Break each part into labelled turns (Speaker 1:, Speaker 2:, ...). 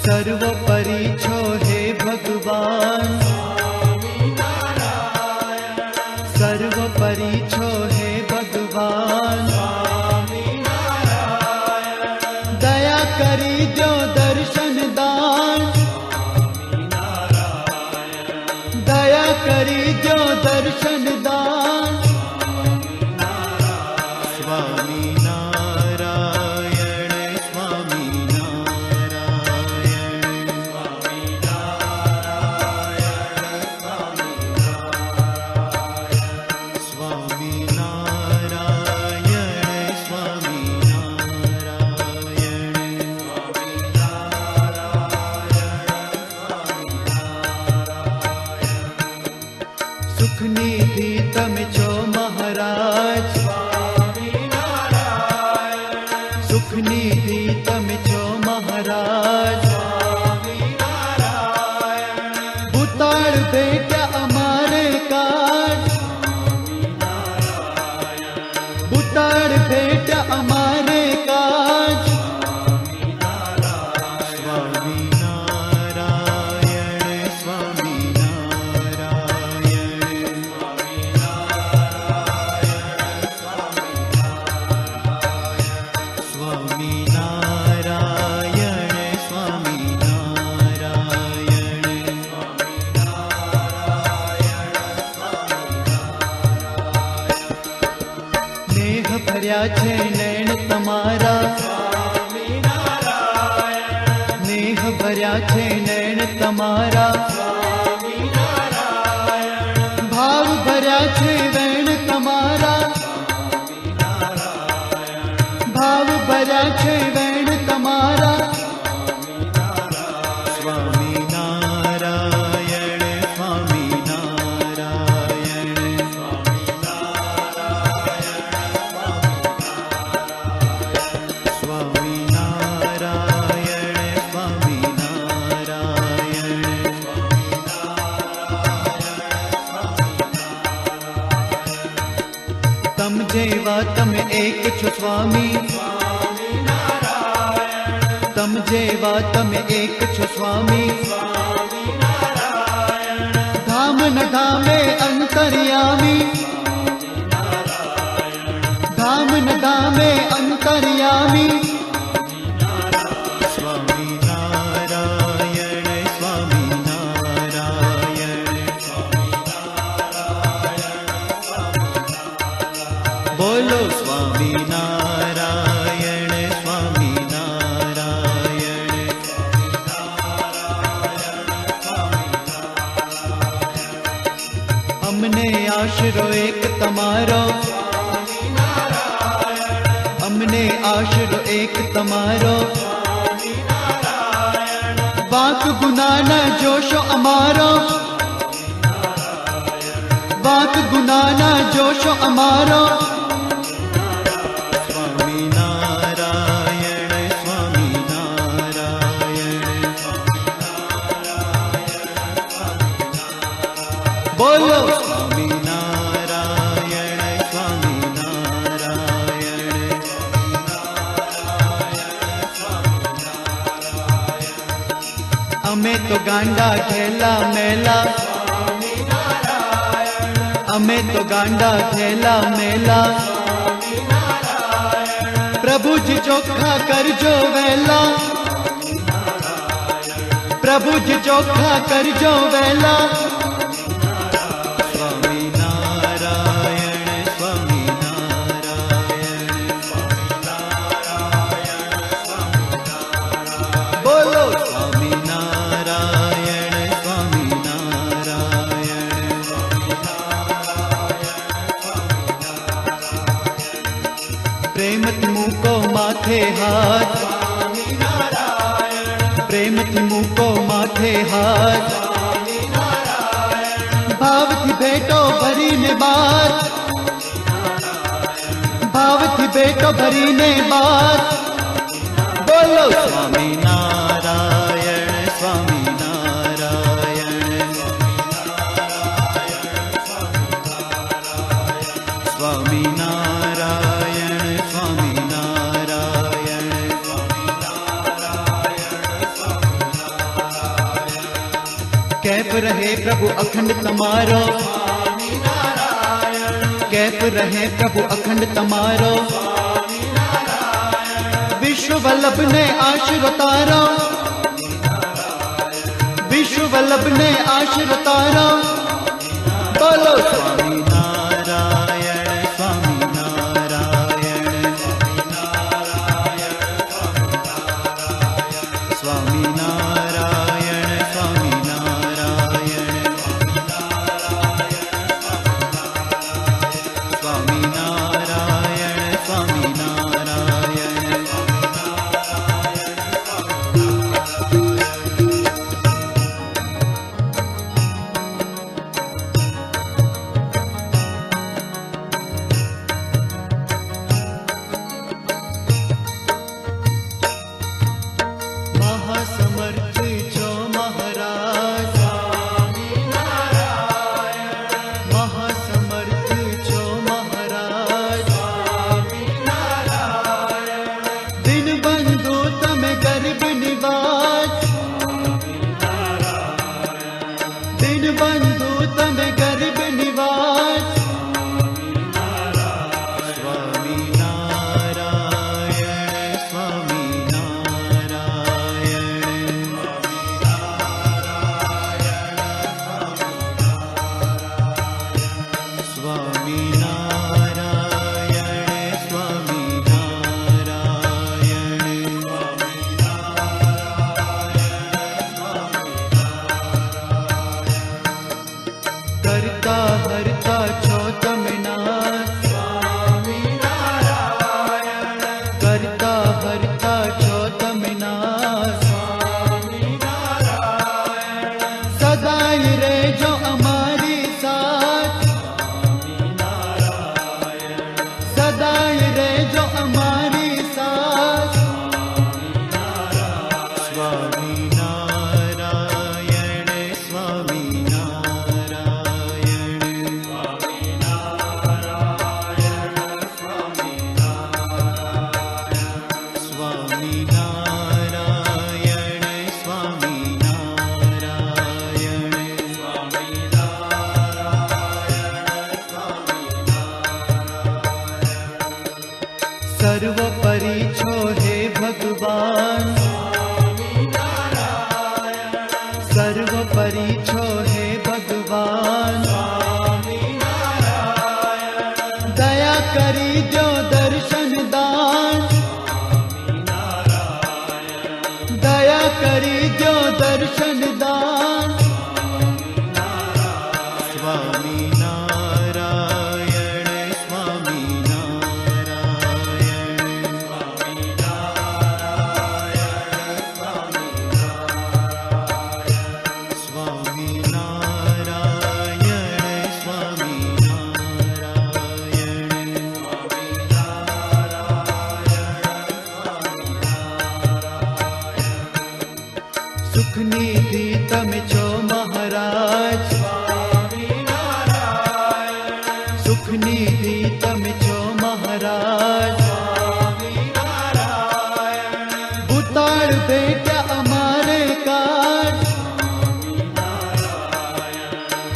Speaker 1: सर्वोपरि छो हे भगवान, सर्वोपरि छो हे भगवान, दया करी जो दर्शन दान, दया करी जो दर्शन दान। स्वामी नारायण स्वामी नारायण, स्वामी नारायण स्वामी नारायण, स्वामी नारायण स्वामी नारायण। सुख निधि तमे छो महाराज, सुख निधि तमे छो महाराज। भूताड़ बेटा अमारे काज, भूताड़ बेटा अमारे काज। स्वामी नारायण स्वामी नारायण, स्वामी नारायण स्वामी नारायण। नेह भर्या छे नैन तमारा, नेह भर्या छे नैन तमारा। भाव भर्या छे वैण तमारा, भाव भर्या छे वैण तमारा। स्वामी नारायण स्वामी नारायण, स्वामी नारायण स्वामी नारायण। तम जेवा तमे एक छो स्वामी, तम जेवा तमे एक छो स्वामी। धाम न धामे अंतर्यामी, धाम न धामे अंतर्यामी। स्वामी नारायण स्वामी नारायण, बोलो स्वामी नारायण स्वामी नारायण। हमने આશરો એક તમારો, અમને આશરો એક તમારો. વાંક ગુનાના જોશો અમારો, વાંક ગુનાના જોશો અમારો. બોલો
Speaker 2: સ્વામિનારાયણ સ્વામિનારાયણ.
Speaker 1: અમે તો ગાંડા ઘેલા મેલા, અમે તો ગાંડા ઘેલા મેલા. પ્રભુજી ચોખ્ખા કરજો વહેલા, પ્રભુજી ચોખ્ખા કરજો વહેલા. બોલો
Speaker 2: સ્વામિનારાયણ સ્વામિનારાયણ.
Speaker 1: પ્રેમથી મૂકો માથે હાથ, પ્રેમથી મૂકો માથે હાથ. ભાવથી ભેટો ભરીને બાર, ભાવથી ભેટો ભરીને બાર. બોલો
Speaker 2: સ્વામિનારાયણ સ્વામિનારાયણ. સ્વામિનારાયણ સ્વામિનારાયણ.
Speaker 1: कैफ रहे प्रभु अखंड तमारो, कैफ रहे प्रभु अखंड तमारो. विश्व वल्लभ ने आशीर्वाद तारो, विश्व वल्लभ ने आशीर्वाद तारो. बोलो
Speaker 2: સ્વામિનારાયણ સ્વામિનારાયણ. સ્વામિનારાયણ સ્વામિનારાયણ. સ્વામિનારાયણ સ્વામિનારાયણ.
Speaker 1: सुखनिधि તમે છો મહારાજ ભૂતાળ ભેટ્યા અમારે કાજ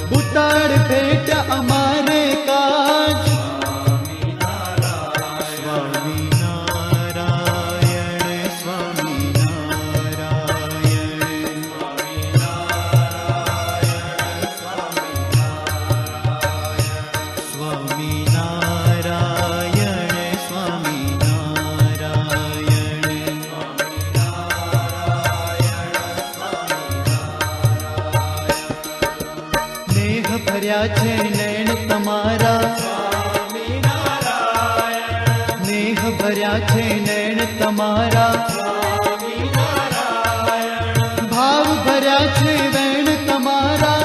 Speaker 1: ભૂતાળ ભેટ્યા અમારે કાજ ભર્યા છે નૈણ તમારા સ્નેહ ભર્યા છે નૈણ તમારા ભાવ ભર્યા છે વેણ તમારા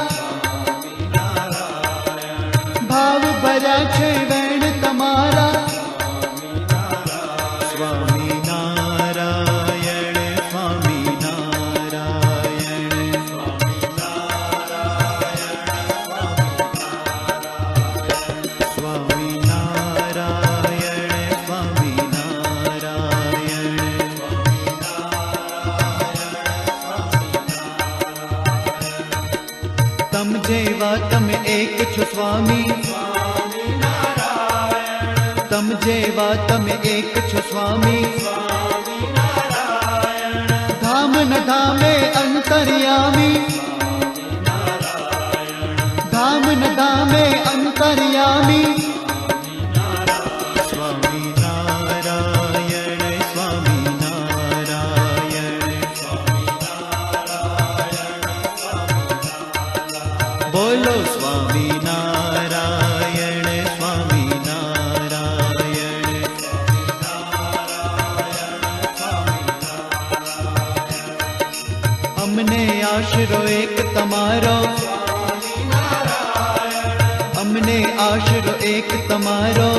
Speaker 1: ભાવ ભર્યા છે વેણ તમારા સ્વામી નારાયણ સ્વામી નારાયણ તમ જેવા તમે એક છો સ્વામી તમ જેવા તમે એક છો સ્વામી ધામ ન ધામે અંતર્યામી ધામ ન ધામે અંતર્યામી સ્વામી નારાયણ સ્વામી નારાયણ બોલો સ્વામી નારાયણ સ્વામી નારાયણ અમને આશરો એક તમારો અમને આશરો એક તમારો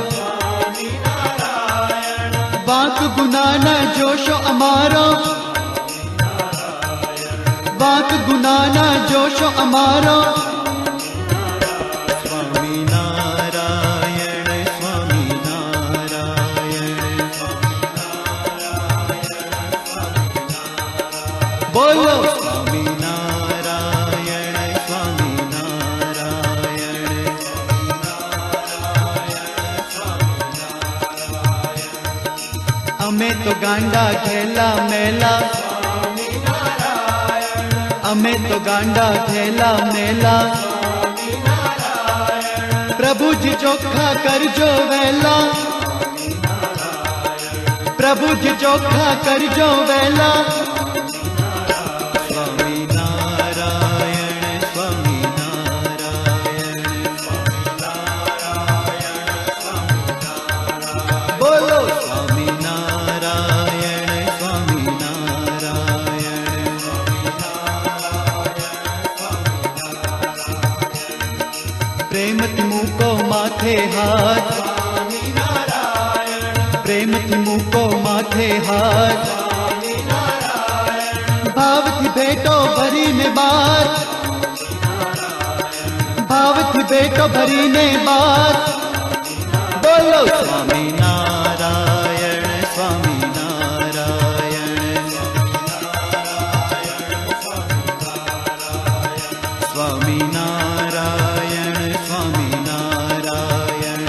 Speaker 1: વાંક ગુનાના જોશો અમારો વાંક ગુનાના જોશો અમારો સ્વામી નારાયણ સ્વામી નારાયણ બોલો સ્વામી નારાયણ સ્વામી નારાયણ અમે તો ગાંડા ઘેલા મેલા અમે તો ગાંડા ઘેલા મેલા પ્રભુજી ચોખ્ખા કરજો વહેલા પ્રભુજી ચોખ્ખા કરજો વહેલા સ્વામી નારાયણ સ્વામી નારાયણ બોલો સ્વામી નારાયણ સ્વામી નારાયણ પ્રેમથી મૂકો માથે હાથ પ્રેમથી મૂકો માથે હાથ ભાવથી ભેટો ભરીને બાર ભાવથી ભેટો ભરીને બાર બોલો સ્વામી નારાયણ સ્વામી નારાયણ સ્વામી નારાયણ સ્વામી નારાયણ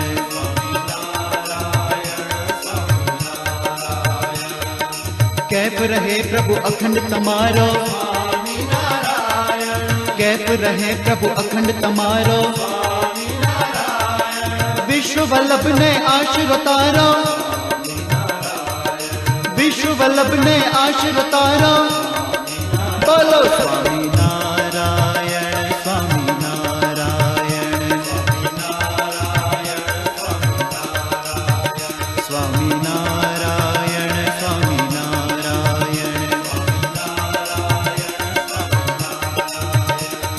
Speaker 1: कैफ रहे प्रभु अखंड तमारो कैफ रहे प्रभु अखंड तमारो विश्व वल्लभ ने आशीर्व तारो विश्व वल्लभ ने आशीर्व तारो बोलो स्वामी नारायण स्वामी नारायण स्वामी नारायण स्वामी नारायण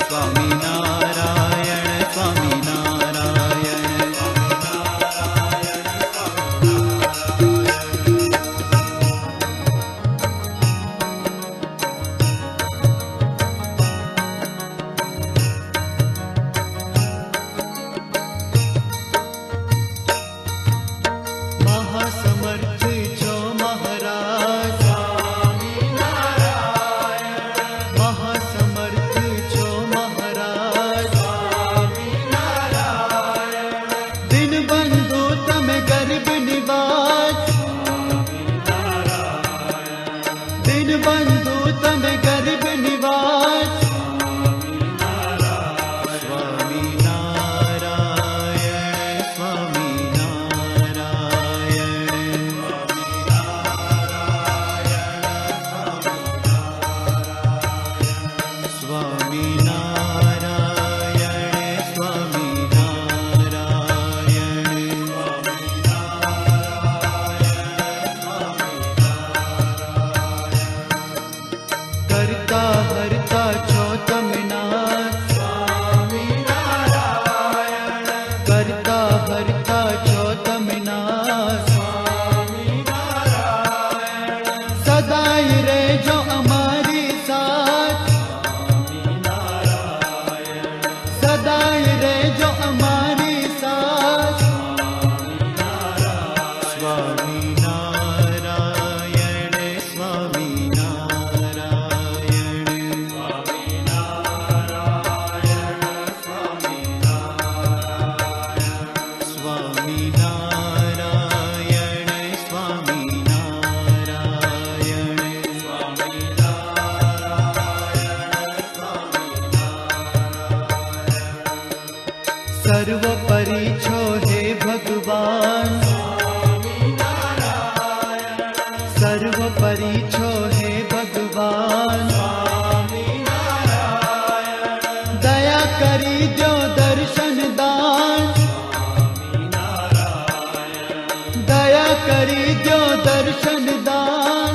Speaker 1: स्वामी नारायण स्वामी नारायण हरता छो तमे नाथ। सदाई रेजो अमारी साथ, सदाई रेजो अमारी साथ।
Speaker 2: स्वामी नारायण स्वामी नारायण स्वामी नारायण स्वामी नारायण
Speaker 1: सर्वोपरि छो हे भगवान, सर्वोपरि छो हे भगवान। दया करी दो दर्शन दान, दया करी दो दर्शन दान।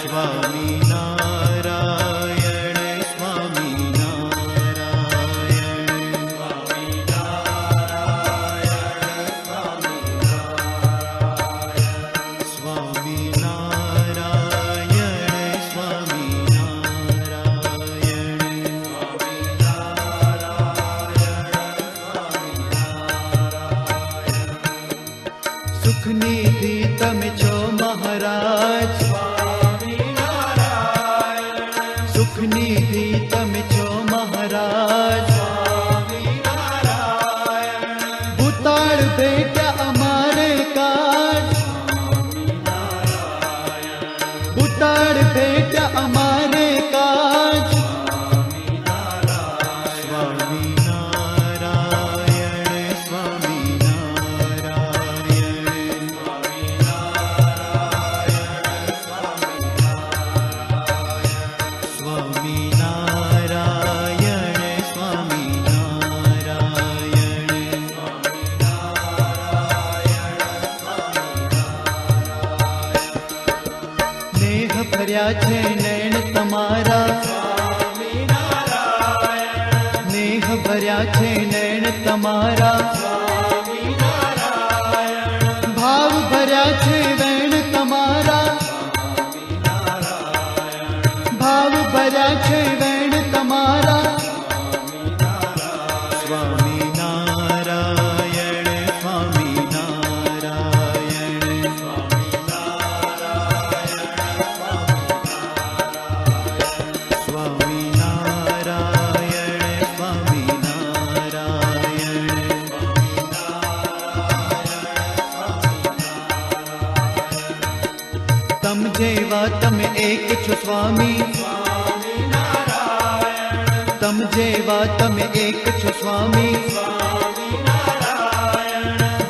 Speaker 2: स्वामी नारायण स्वामी नारायण स्वामी नारायण स्वामी नारायण
Speaker 1: सुख निधि तमे छो महाराज, सुख निधि तमे छो महाराज। भूताड़ बेटा अमारे काज, भूताड़ बेटा अमारे काज।
Speaker 2: स्वामी नारायण स्वामी नारायण स्वामी नारायण स्वामी नारायण
Speaker 1: नेह भर्या छे नैन तमारा, नेह भर्या छे नैन तमारा। भाव भर्या छे वैण तमारा, भाव भर्या छे वैण तमारा।
Speaker 2: स्वामी नारायण स्वामी नारायण स्वामी नारायण स्वामी नारायण
Speaker 1: तम जेवा तमे एक छो स्वामी, तम जेवा तमे एक छो स्वामी।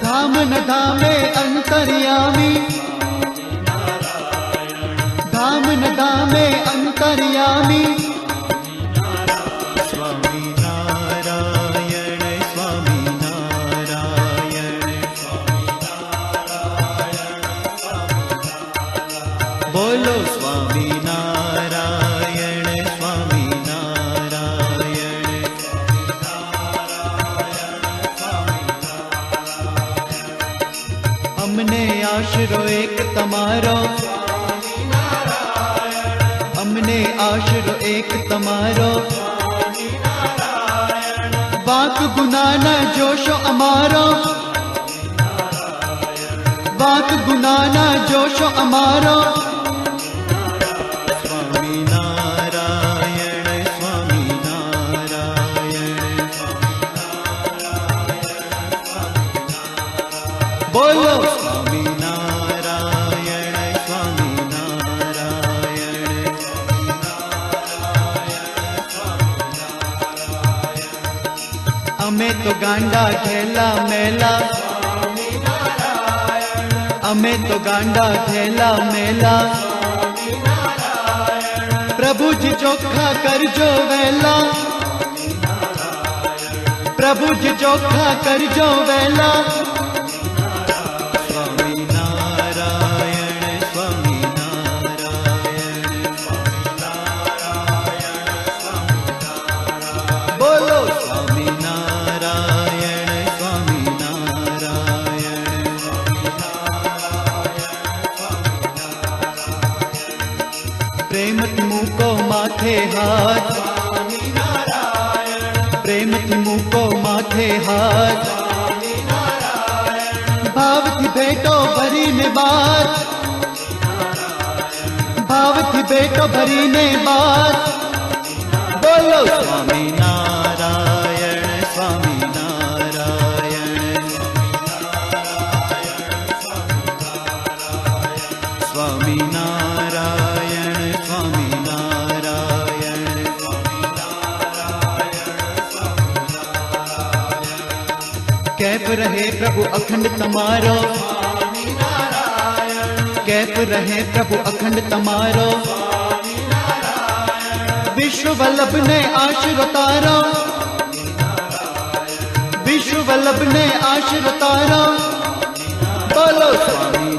Speaker 1: धाम न धामे अंतर्यामी, धाम न धामे अंतर्यामी।
Speaker 2: स्वामी नारायण स्वामी नारायण
Speaker 1: बोलो
Speaker 2: स्वामी नारायण स्वामी नारायण
Speaker 1: अमने आशरो एक तमारो, अमने आशरो एक तमारो। बाक गुना न जोशो अमारो, बाक गुना न जोशो अमारो।
Speaker 2: स्वामी नारायण स्वामी नारायण
Speaker 1: बोलो
Speaker 2: स्वामी नारायण स्वामी नारायण
Speaker 1: अमे तो गांडा ठेला मेला, अमे तो गांडा ठेला मेला। प्रभु जी चोखा करजो वेला, प्रभु जी चोखा करजो वेला।
Speaker 2: स्वामी नारायण स्वामी नारायण
Speaker 1: बोलो
Speaker 2: स्वामी नारायण
Speaker 1: माथे हाथ, प्रेमથી મૂકો માથે હાથ, ભાવથી ભેટો ભરીને બાર, ભાવથી ભેટો ભરીને બાર, બોલો
Speaker 2: સ્વામી નારાયણ સ્વામી નારાયણ સ્વામી નારાયણ સ્વામી નારાયણ
Speaker 1: कैफ रहे प्रभु अखंड तमारो, कैफ रहे प्रभु अखंड तमारो, विश्व वल्लभ ने आशीर्वाद तारो, विश्व वल्लभ ने आशीर्वाद तारो, बोलो
Speaker 2: સ્વામી